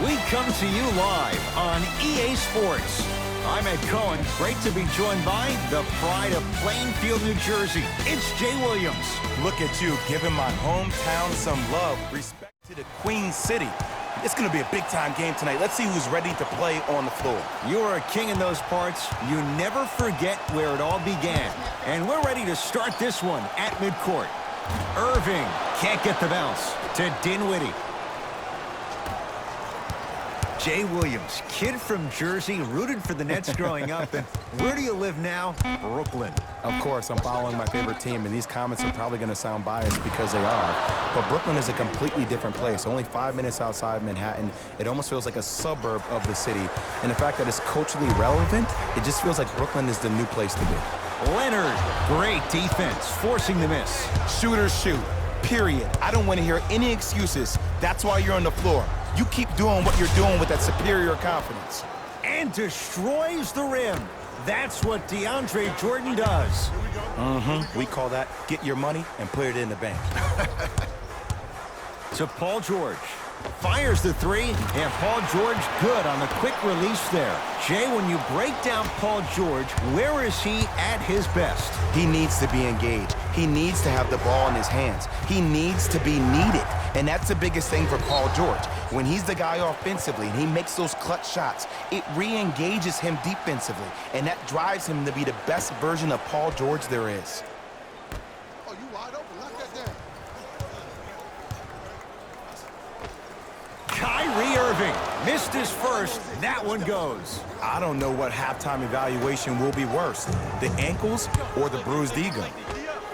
We come to you live on EA Sports. I'm Ed Cohen. Great to be joined by the pride of Plainfield, New Jersey. It's Jay Williams. Look at you, giving my hometown some love. Respect to the Queen City. It's going to be a big-time game tonight. Let's see who's ready to play on the floor. You're a king in those parts. You never forget where it all began. And we're ready to start this one at midcourt. Irving can't get the bounce to Dinwiddie. Jay Williams, kid from Jersey, rooted for the Nets growing up. And where do you live now? Brooklyn. Of course, I'm following my favorite team, and these comments are probably going to sound biased because they are. But Brooklyn is a completely different place. Only 5 minutes outside Manhattan. It almost feels like a suburb of the city. And the fact that it's culturally relevant, it just feels like Brooklyn is the new place to be. Leonard, great defense, forcing the miss. Shooters shoot, period. I don't want to hear any excuses. That's why you're on the floor. You keep doing what you're doing with that superior confidence. And destroys the rim. That's what DeAndre Jordan does. We call that get your money and put it in the bank. To Paul George. Fires the three, and Paul George good on the quick release there. Jay, when you break down Paul George, where is he at his best? He needs to be engaged. He needs to have the ball in his hands. He needs to be needed. And that's the biggest thing for Paul George. When he's the guy offensively and he makes those clutch shots, it re-engages him defensively. And that drives him to be the best version of Paul George there is. Oh, you wide open. Knock that down. Kyrie Irving missed his first. That one goes. I don't know what halftime evaluation will be worse, the ankles or the bruised ego.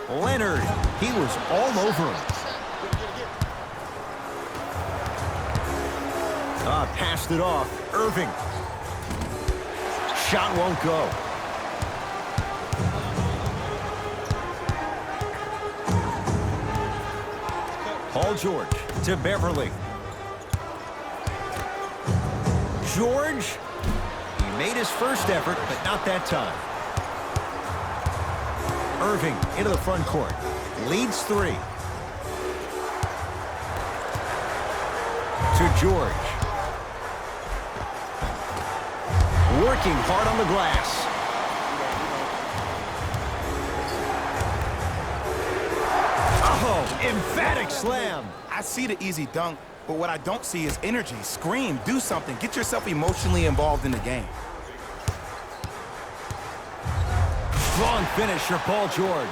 Leonard, he was all over him. Passed it off. Irving. Shot won't go. Paul George to Beverly. George, he made his first effort, but not that time. Irving into the front court. Leads three. To George. Working hard on the glass. Oh, emphatic slam. I see the easy dunk, but what I don't see is energy. Scream, do something. Get yourself emotionally involved in the game. Strong finish for Paul George.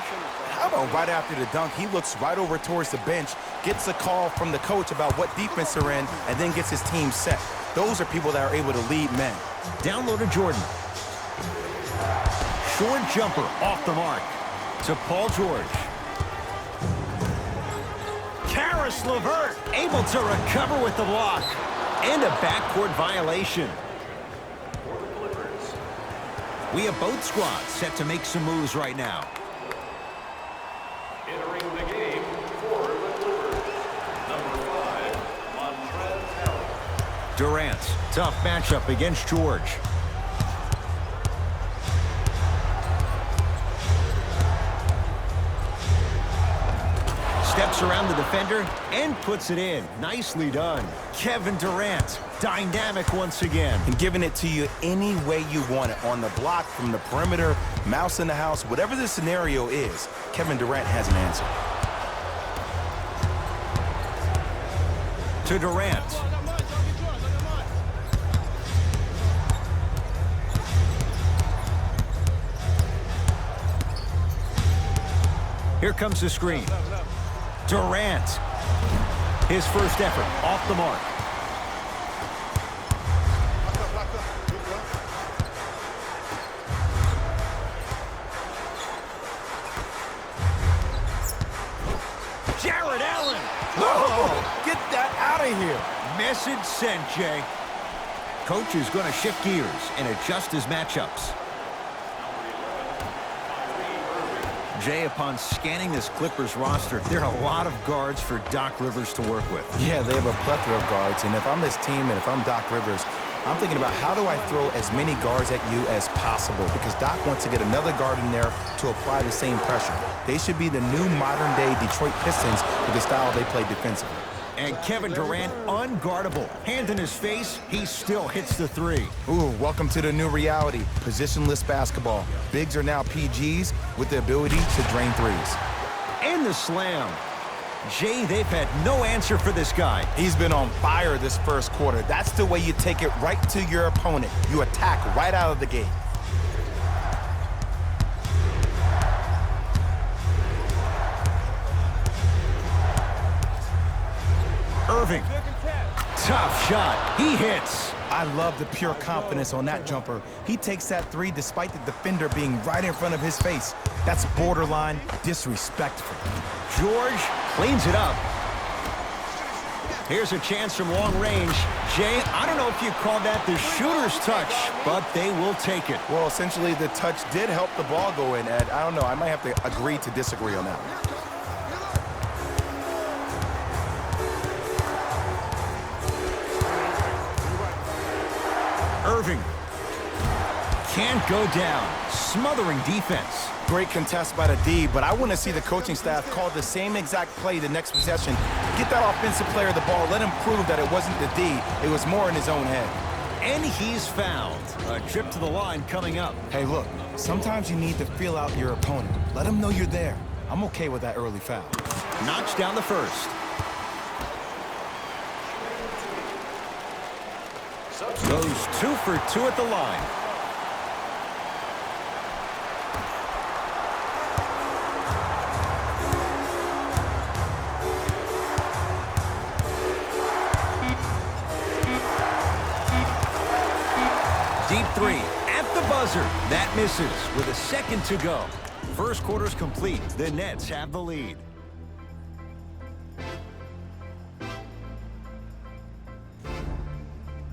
How about right after the dunk, he looks right over towards the bench, gets a call from the coach about what defense they're in, and then gets his team set. Those are people that are able to lead men. Down low to Jordan. Short jumper off the mark. To Paul George. Karis LeVert able to recover with the block. And a backcourt violation. We have both squads set to make some moves right now. Entering the game for the Clippers, number 5, Montrezl Harrell. Durant, tough matchup against George. Steps around the defender and puts it in. Nicely done. Kevin Durant, dynamic once again. And giving it to you any way you want it. On the block, from the perimeter, mouse in the house, whatever the scenario is, Kevin Durant has an answer. To Durant. Here comes the screen. Durant. His first effort off the mark. Jared Allen. Oh, get that out of here. Message sent, Jay. Coach is going to shift gears and adjust his matchups. Jay, upon scanning this Clippers roster, there are a lot of guards for Doc Rivers to work with. Yeah, they have a plethora of guards, and if I'm this team and if I'm Doc Rivers, I'm thinking about how do I throw as many guards at you as possible, because Doc wants to get another guard in there to apply the same pressure. They should be the new modern-day Detroit Pistons with the style they play defensively. And Kevin Durant, unguardable. Hand in his face, he still hits the three. Ooh, welcome to the new reality. Positionless basketball. Bigs are now PGs with the ability to drain threes. And the slam. Jay, they've had no answer for this guy. He's been on fire this first quarter. That's the way you take it right to your opponent. You attack right out of the gate. Irving. Tough shot. He hits. I love the pure confidence on that jumper. He takes that three despite the defender being right in front of his face. That's borderline disrespectful. George cleans it up. Here's a chance from long range. Jay, I don't know if you call that the shooter's touch, but they will take it. Well, essentially, the touch did help the ball go in, Ed. I don't know. I might have to agree to disagree on that. Irving. Can't go down. Smothering defense. Great contest by the D, but I want to see the coaching staff call the same exact play the next possession. Get that offensive player the ball. Let him prove that it wasn't the D. It was more in his own head. And he's fouled. A trip to the line coming up. Hey, look, sometimes you need to feel out your opponent. Let him know you're there. I'm okay with that early foul. Knocks down the first. Goes 2 for 2 at the line. Deep three at the buzzer. That misses with a second to go. First quarter's complete. The Nets have the lead.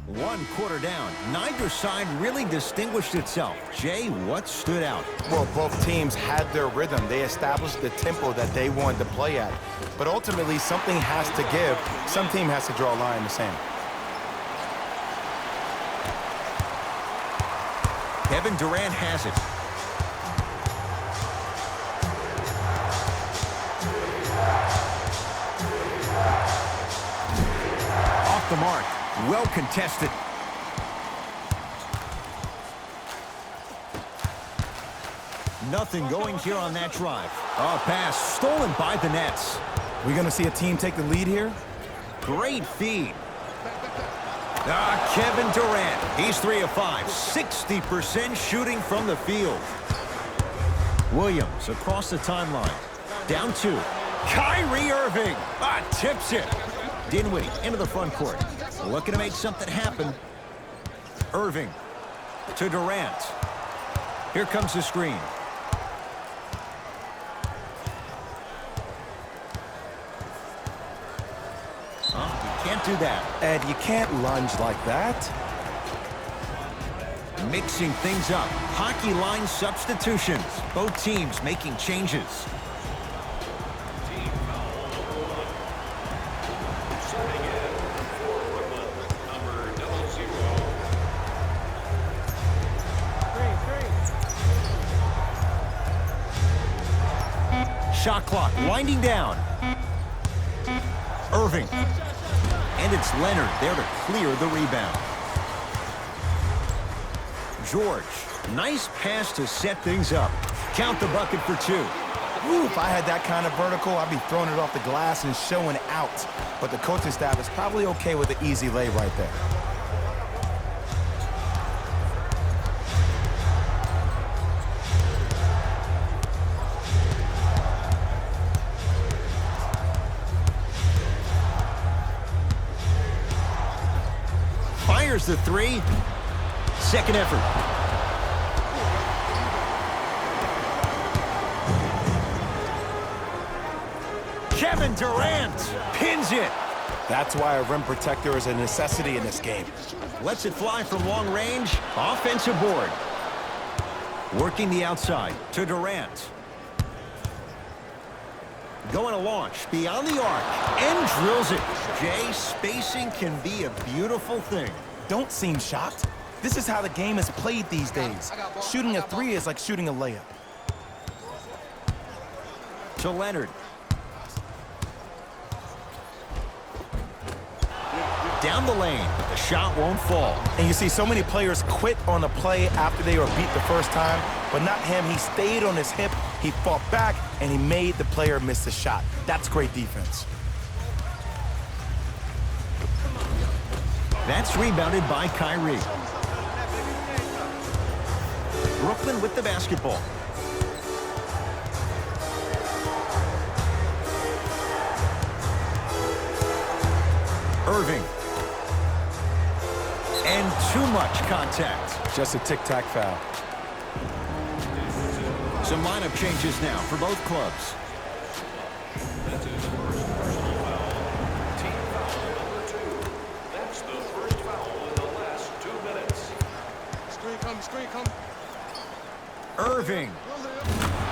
One quarter down. Neither side really distinguished itself. Jay, what stood out? Well, both teams had their rhythm. They established the tempo that they wanted to play at. But ultimately, something has to give. Some team has to draw a line in the sand. Kevin Durant has it. Off the mark. Well contested. Nothing going here on that drive. A pass stolen by the Nets. We going to see a team take the lead here? Great feed. Kevin Durant. He's 3 of 5. 60% shooting from the field. Williams across the timeline. Down 2. Kyrie Irving. Tips it. Dinwiddie into the front court. Looking to make something happen. Irving to Durant. Here comes the screen. You can't do that. Ed, you can't lunge like that. Mixing things up. Hockey line substitutions. Both teams making changes. Shot clock winding down. Irving. And it's Leonard there to clear the rebound. George. Nice pass to set things up. Count the bucket for 2. Ooh, if I had that kind of vertical, I'd be throwing it off the glass and showing out. But the coaching staff is probably okay with the easy lay right there. Fires the 3. Second effort. Kevin Durant pins it. That's why a rim protector is a necessity in this game. Lets it fly from long range. Offensive board. Working the outside to Durant. Going to launch beyond the arc and drills it. Jay, spacing can be a beautiful thing. Don't seem shocked. This is how the game is played these days. Shooting a 3 is like shooting a layup. To Leonard. down the lane, but the shot won't fall. And you see so many players quit on a play after they were beat the first time, but not him. He stayed on his hip, he fought back, and he made the player miss the shot. That's great defense. That's rebounded by Kyrie. Brooklyn with the basketball. Irving. And too much contact. Just a tic-tac foul. Some lineup changes now for both clubs. That's his first personal foul. Team foul number 2. That's the first foul in the last 2 minutes. Screen come. Irving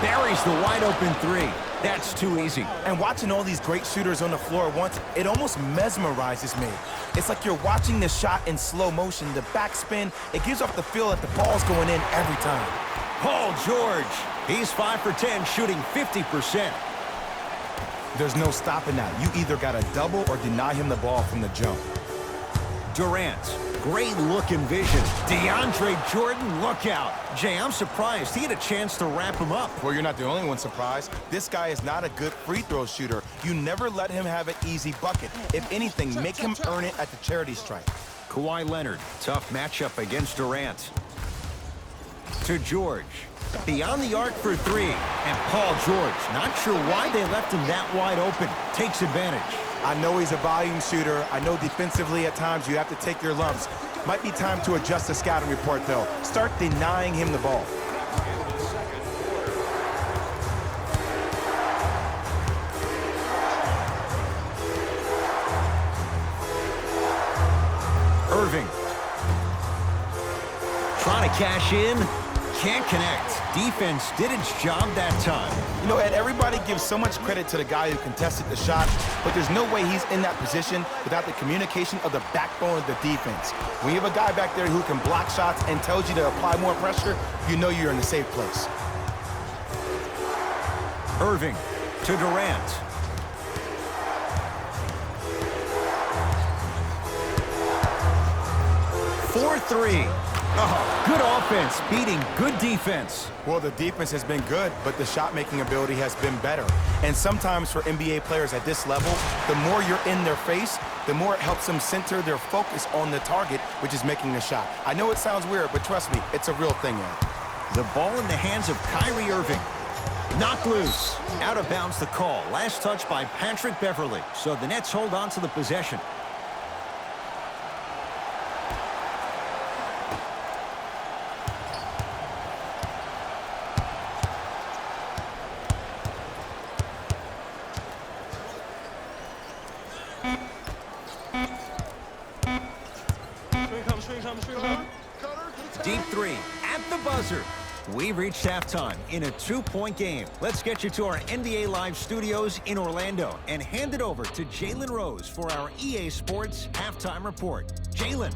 buries the wide open three. That's too easy. And watching all these great shooters on the floor at once, it almost mesmerizes me. It's like you're watching the shot in slow motion, the backspin. It gives off the feel that the ball's going in every time. Paul George. He's 5 for 10, shooting 50%. There's no stopping that. You either got to double or deny him the ball from the jump. Durant. Great look and vision. DeAndre Jordan, look out. Jay, I'm surprised. He had a chance to wrap him up. Well, you're not the only one surprised. This guy is not a good free throw shooter. You never let him have an easy bucket. If anything, make him earn it at the charity stripe. Kawhi Leonard, tough matchup against Durant. To George. Beyond the arc for three. And Paul George, not sure why they left him that wide open. Takes advantage. I know he's a volume shooter. I know defensively at times you have to take your lumps. Might be time to adjust the scouting report, though. Start denying him the ball. Irving. Trying to cash in. Can't connect. Defense did its job that time. You know, Ed, everybody gives so much credit to the guy who contested the shot, but there's no way he's in that position without the communication of the backbone of the defense. When you have a guy back there who can block shots and tells you to apply more pressure, you know you're in a safe place. Irving to Durant. For three. Oh, good offense beating good defense. Well, the defense has been good, but the shot-making ability has been better. And sometimes for NBA players at this level, the more you're in their face, the more it helps them center their focus on the target, which is making the shot. I know it sounds weird, but trust me, it's a real thing, Ed. The ball in the hands of Kyrie Irving. Knocked loose. Out of bounds the call. Last touch by Patrick Beverley. So the Nets hold on to the possession. Deep three at the buzzer. We've reached halftime in a 2-point game. Let's get you to our NBA Live studios in Orlando and hand it over to Jalen Rose for our EA Sports halftime report. Jalen.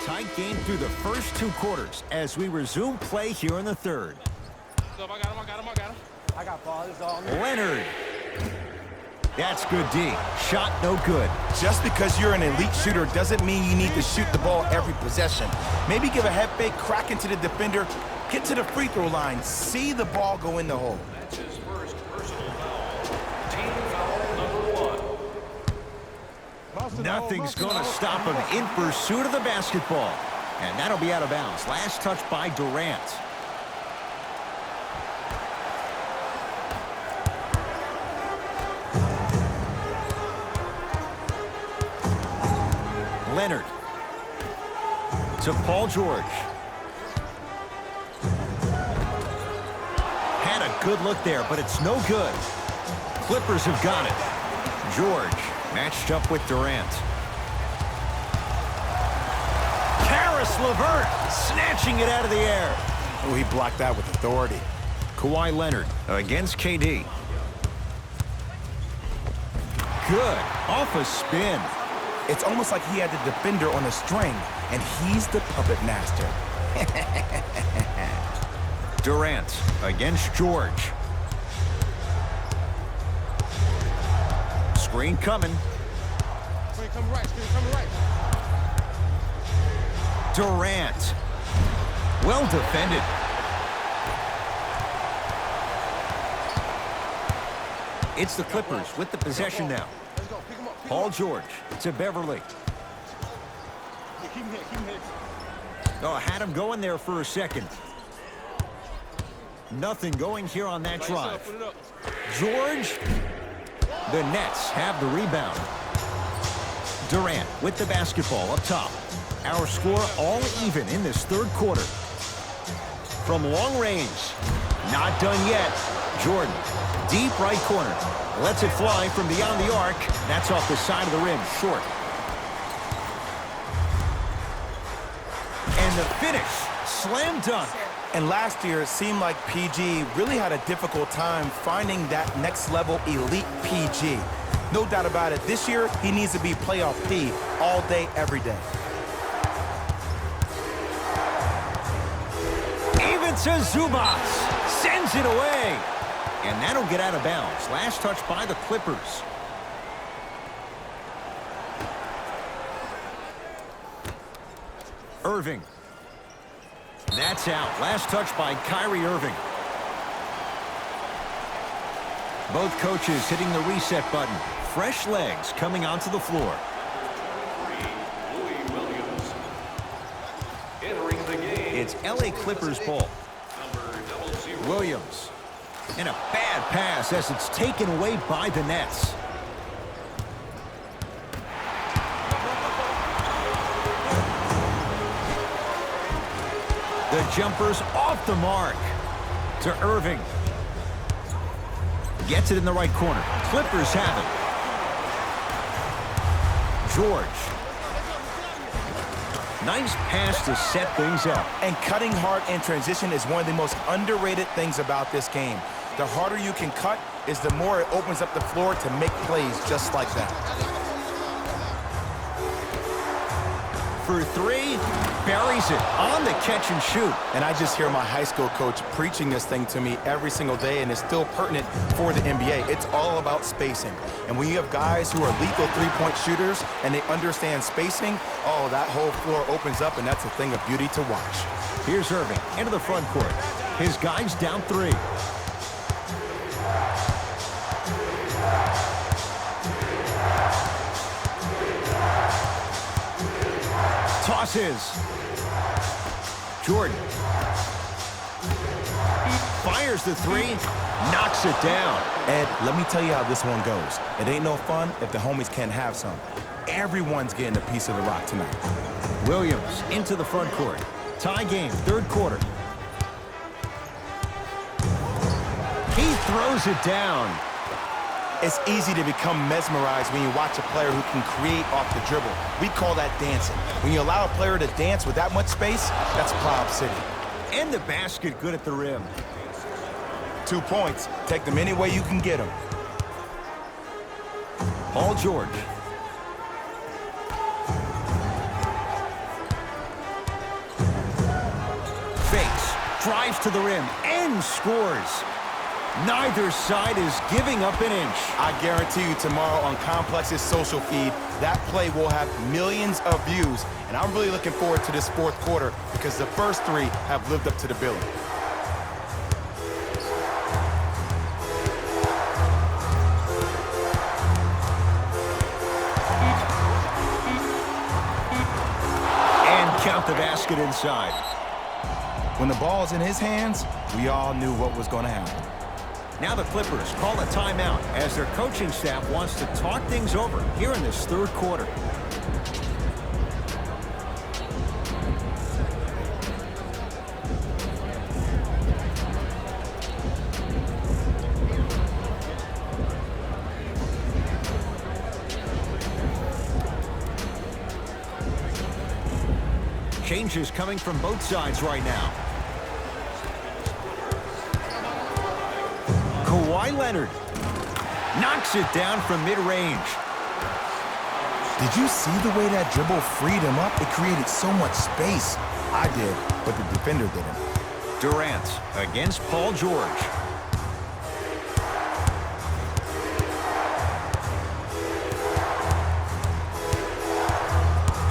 Tight game through the first 2 quarters as we resume play here in the third. I got him. I got ball. This is all me. Leonard. That's good D. Shot no good. Just because you're an elite shooter doesn't mean you need to shoot the ball every possession. Maybe give a head fake, crack into the defender, get to the free throw line, see the ball go in the hole. That's his first personal foul. Team foul number 1. Nothing's going to stop him in pursuit of the basketball. And that'll be out of bounds. Last touch by Durant. Leonard to Paul George. Had a good look there, but it's no good. Clippers have got it. George matched up with Durant. Karis LeVert snatching it out of the air. Oh, he blocked that with authority. Kawhi Leonard against KD. Good. Off a spin. It's almost like he had the defender on a string, and he's the puppet master. Durant against George. Screen coming. Screen coming right. Screen coming right. Durant. Well defended. It's the Clippers with the possession now. Let's go. Pick him up. Paul George to Beverly. Yeah, keep him here. Keep him here. Oh, had him going there for a second. Nothing going here on that drive. Put it up. George. The Nets have the rebound. Durant with the basketball up top. Our score all even in this third quarter. From long range. Not done yet. Jordan, deep right corner. Lets it fly from beyond the arc. That's off the side of the rim, short. And the finish, slam dunk. And last year, it seemed like PG really had a difficult time finding that next level elite PG. No doubt about it, this year, he needs to be playoff P all day, every day. Even to Zubas. Sends it away. And that'll get out of bounds. Last touch by the Clippers. Irving. That's out. Last touch by Kyrie Irving. Both coaches hitting the reset button. Fresh legs coming onto the floor. Louis Williams. Entering the game. It's LA Clippers ball. Number 00. Williams. And a bad pass as it's taken away by the Nets. The jumper's off the mark. To Irving. Gets it in the right corner. Clippers have it. George. Nice pass to set things up. And cutting hard in transition is one of the most underrated things about this game. The harder you can cut is the more it opens up the floor to make plays just like that. For three, buries it on the catch and shoot. And I just hear my high school coach preaching this thing to me every single day, and it's still pertinent for the NBA. It's all about spacing. And when you have guys who are lethal three-point shooters and they understand spacing, oh, that whole floor opens up, and that's a thing of beauty to watch. Here's Irving into the front court. His guys down three. Tosses. Jordan. Fires the three. Knocks it down. Ed, let me tell you how this one goes. It ain't no fun if the homies can't have some. Everyone's getting a piece of the rock tonight. Williams into the front court. Tie game, third quarter. He throws it down. It's easy to become mesmerized when you watch a player who can create off the dribble. We call that dancing. When you allow a player to dance with that much space, that's Cloud City. And the basket good at the rim. 2 points. Take them any way you can get them. Paul George. Fakes. Drives to the rim and scores. Neither side is giving up an inch. I guarantee you tomorrow on Complex's social feed, that play will have millions of views. And I'm really looking forward to this fourth quarter because the first three have lived up to the billing. And count the basket inside. When the ball's in his hands, we all knew what was going to happen. Now the Clippers call a timeout as their coaching staff wants to talk things over here in this third quarter. Changes coming from both sides right now. Kawhi Leonard knocks it down from mid-range. Did you see the way that dribble freed him up? It created so much space. I did, but the defender didn't. Durant against Paul George.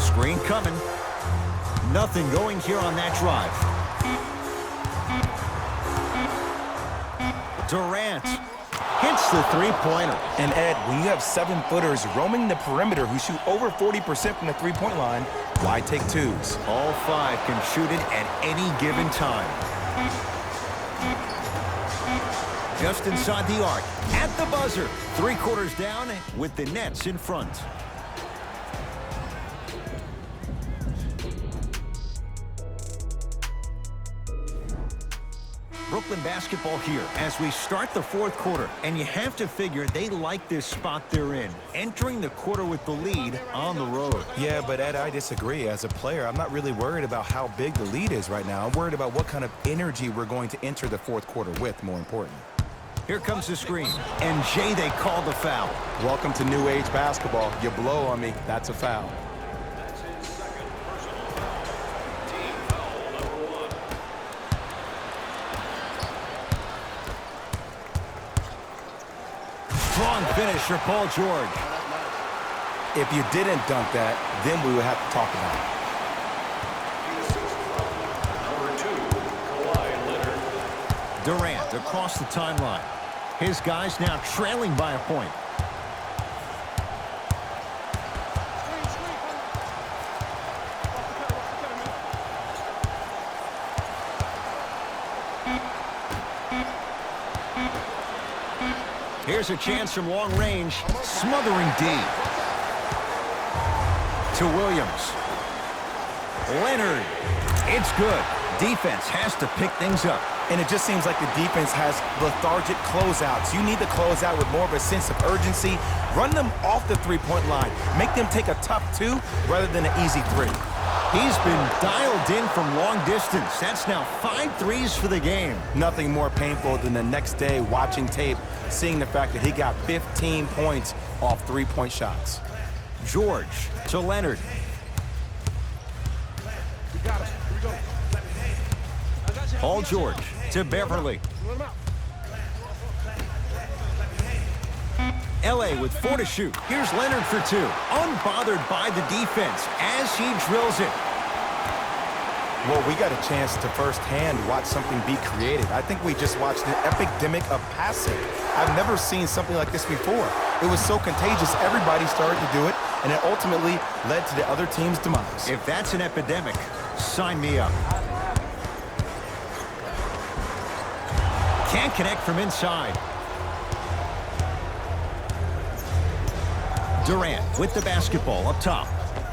Screen coming. Nothing going here on that drive. Durant hits the three-pointer. And Ed, when you have 7-footers roaming the perimeter who shoot over 40% from the three-point line, why take twos? All 5 can shoot it at any given time. Just inside the arc, at the buzzer. 3 quarters down with the Nets in front. Brooklyn basketball here as we start the 4th quarter, and you have to figure they like this spot they're in, entering the quarter with the lead on the road. Yeah, but Ed, I disagree. As a player, I'm not really worried about how big the lead is right now. I'm worried about what kind of energy we're going to enter the 4th quarter with, more important. Here comes the screen, and Jay, they call the foul. Welcome to new age basketball. You blow on me, that's a foul. That's his second personal foul. Team foul number 1. Strong finish for Paul George. If you didn't dunk that, then we would have to talk about it. Number 2, Kawhi Leonard. Durant across the timeline. His guys now trailing by a point. Here's a chance from long range, smothering D. To Williams. Leonard. It's good. Defense has to pick things up. And it just seems like the defense has lethargic closeouts. You need to close out with more of a sense of urgency. Run them off the three-point line. Make them take a tough 2 rather than an easy 3. He's been dialed in from long distance. That's now 5 threes for the game. Nothing more painful than the next day watching tape, seeing the fact that he got 15 points off three-point shots. George to Leonard. Paul George to Beverly. LA with 4 to shoot. Here's Leonard for 2. Unbothered by the defense as he drills it. Well, we got a chance to firsthand watch something be created. I think we just watched an epidemic of passing. I've never seen something like this before. It was so contagious, everybody started to do it, and it ultimately led to the other team's demise. If that's an epidemic, sign me up. Can't connect from inside. Durant with the basketball up top.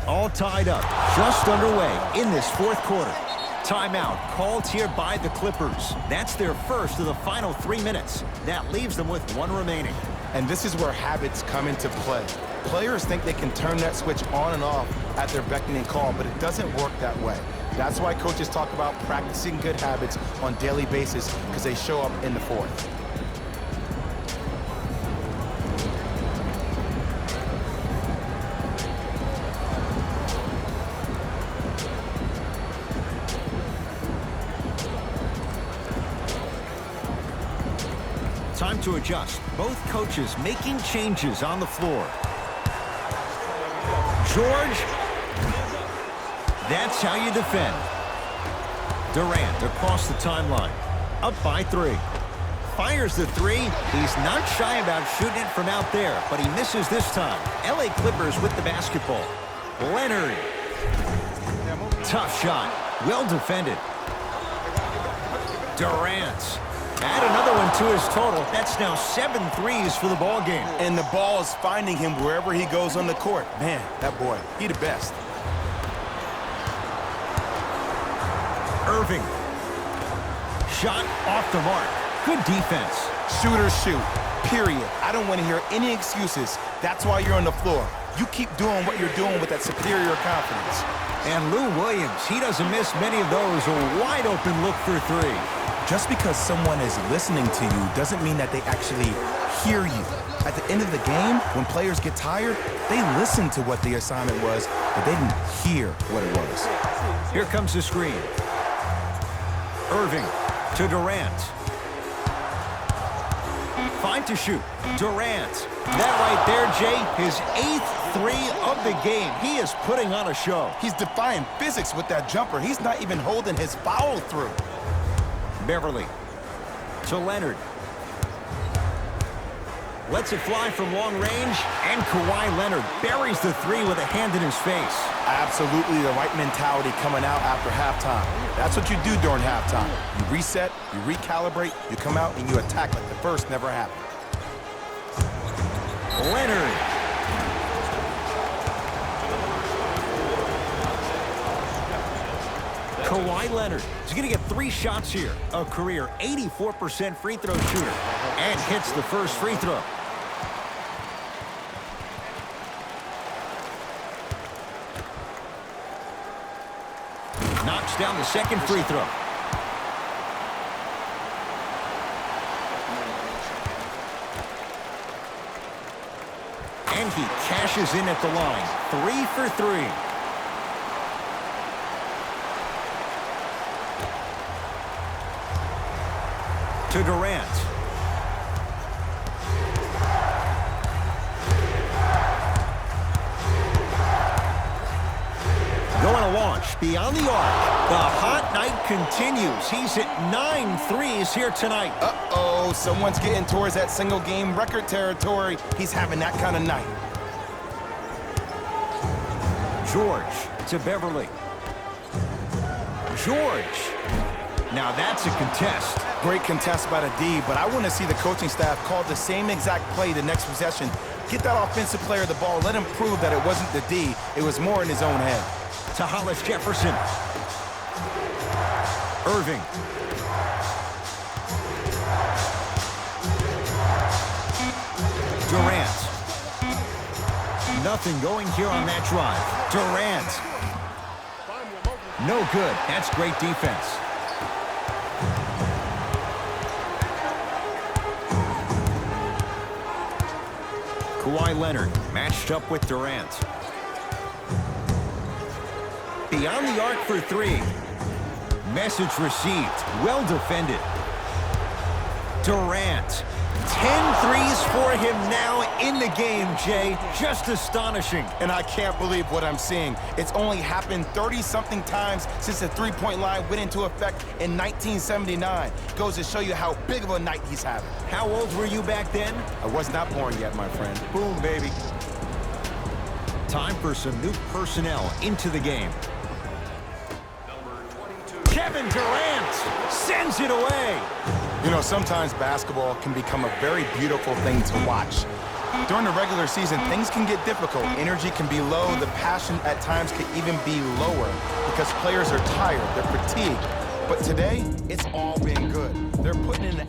All tied up, just underway in this 4th quarter. Timeout called here by the Clippers. That's their first of the final 3 minutes. That leaves them with 1 remaining. And this is where habits come into play. Players think they can turn that switch on and off at their beckoning call, but it doesn't work that way. That's why coaches talk about practicing good habits on a daily basis, because they show up in the 4th. Time to adjust. Both coaches making changes on the floor. George. That's how you defend. Durant across the timeline. Up by 3. Fires the 3. He's not shy about shooting it from out there, but he misses this time. LA Clippers with the basketball. Leonard. Tough shot. Well defended. Durant. Add another one to his total. That's now 7 threes for the ball game. And the ball is finding him wherever he goes on the court. Man, that boy, he the best. Irving. Shot off the mark. Good defense. Shooters shoot, period. I don't want to hear any excuses. That's why you're on the floor. You keep doing what you're doing with that superior confidence. And Lou Williams, he doesn't miss many of those. A wide open look for 3. Just because someone is listening to you doesn't mean that they actually hear you. At the end of the game, when players get tired, they listen to what the assignment was, but they didn't hear what it was. Here comes the screen. Irving To Durant. 5 to shoot. Durant. That right there, Jay, his 8th three of the game. He is putting on a show. He's defying physics with that jumper. He's not even holding his foul through. Beverly. To Leonard. Lets it fly from long range, and Kawhi Leonard buries the three with a hand in his face. Absolutely the right mentality coming out after halftime. That's what you do during halftime. You reset, you recalibrate, you come out, and you attack like the first never happened. Leonard. Kawhi Leonard is going to get 3 shots here. A career 84% free throw shooter. And hits the first free throw. Knocks down the second free throw. And he cashes in at the line. 3 for 3. To Durant. Going to launch beyond the arc. The hot night continues. He's hit 9 threes here tonight. Uh-oh, someone's getting towards that single-game record territory. He's having that kind of night. George to Beverly. George. Now that's a contest. Great contest by the D, but I want to see the coaching staff call the same exact play the next possession. Get that offensive player the ball. Let him prove that it wasn't the D. It was more in his own head. To Hollis Jefferson. Irving. Durant. Nothing going here on that drive. Durant. No good. That's great defense. Kawhi Leonard matched up with Durant. Beyond the arc for 3. Message received. Well defended. Durant. 10 threes for him now in the game, Jay. Just astonishing. And I can't believe what I'm seeing. It's only happened 30-something times since the three-point line went into effect in 1979. Goes to show you how big of a night he's having. How old were you back then? I was not born yet, my friend. Boom, baby. Time for some new personnel into the game. Kevin Durant sends it away. You know, sometimes basketball can become a very beautiful thing to watch. During the regular season, things can get difficult. Energy can be low. The passion at times can even be lower because players are tired. They're fatigued. But today, it's all been good. They're putting in an